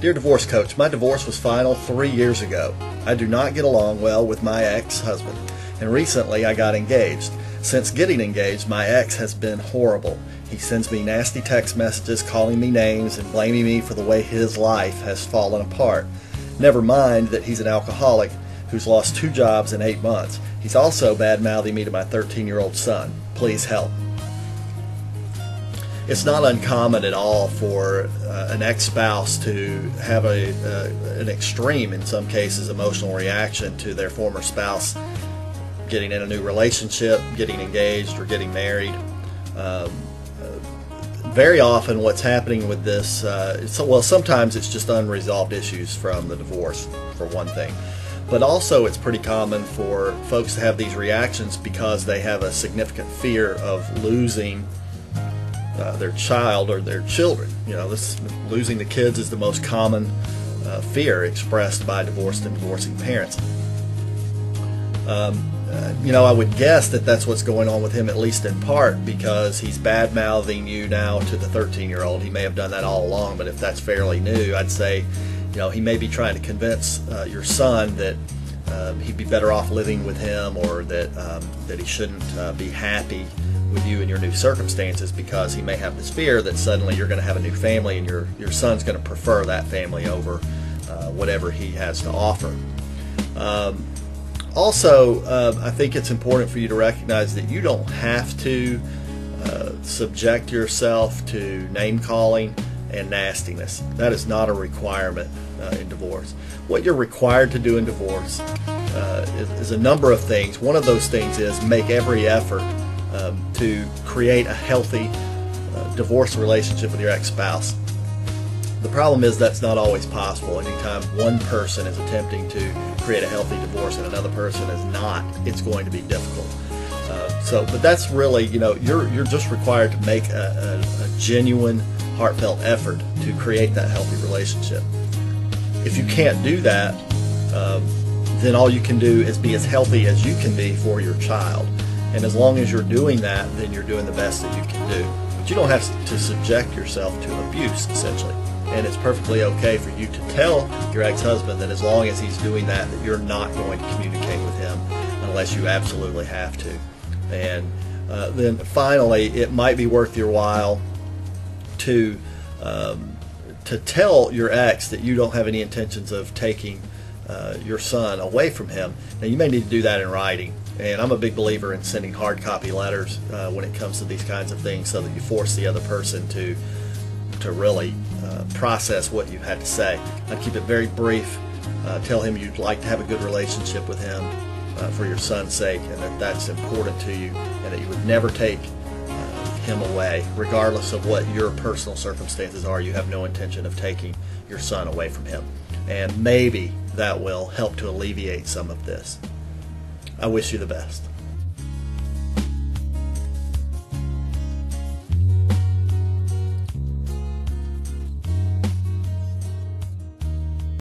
Dear Divorce Coach, my divorce was final 3 years ago. I do not get along well with my ex-husband, and recently I got engaged. Since getting engaged, my ex has been horrible. He sends me nasty text messages calling me names and blaming me for the way his life has fallen apart. Never mind that he's an alcoholic who's lost 2 jobs in 8 months. He's also bad-mouthing me to my 13-year-old son. Please help. It's not uncommon at all for an ex-spouse to have an extreme, in some cases, emotional reaction to their former spouse getting in a new relationship, getting engaged, or getting married. Very often what's happening with this, well, sometimes it's just unresolved issues from the divorce, for one thing. But also it's pretty common for folks to have these reactions because they have a significant fear of losing their child or their children. You know, losing the kids is the most common fear expressed by divorced and divorcing parents. You know, I would guess that that's what's going on with him, at least in part, because he's bad-mouthing you now to the 13-year-old. He may have done that all along, but if that's fairly new, I'd say, you know, he may be trying to convince your son that he'd be better off living with him, or that he shouldn't be happy with you in your new circumstances, because he may have this fear that suddenly you're going to have a new family and your son's going to prefer that family over whatever he has to offer. Also, I think it's important for you to recognize that you don't have to subject yourself to name-calling and nastiness. That is not a requirement in divorce. What you're required to do in divorce is a number of things. One of those things is make every effort to create a healthy divorce relationship with your ex-spouse. The problem is that's not always possible. Anytime one person is attempting to create a healthy divorce and another person is not, it's going to be difficult. But that's really, you know, you're just required to make a genuine, heartfelt effort to create that healthy relationship. If you can't do that, then all you can do is be as healthy as you can be for your child. And as long as you're doing that, then you're doing the best that you can do. But you don't have to subject yourself to abuse, essentially. And it's perfectly okay for you to tell your ex-husband that as long as he's doing that, that you're not going to communicate with him unless you absolutely have to. And then finally, it might be worth your while to tell your ex that you don't have any intentions of taking your son away from him. Now, you may need to do that in writing. And I'm a big believer in sending hard copy letters when it comes to these kinds of things, so that you force the other person to really process what you've had to say. I'd keep it very brief. Tell him you'd like to have a good relationship with him for your son's sake, and that that's important to you, and that you would never take him away, regardless of what your personal circumstances are. You have no intention of taking your son away from him. And maybe that will help to alleviate some of this. I wish you the best.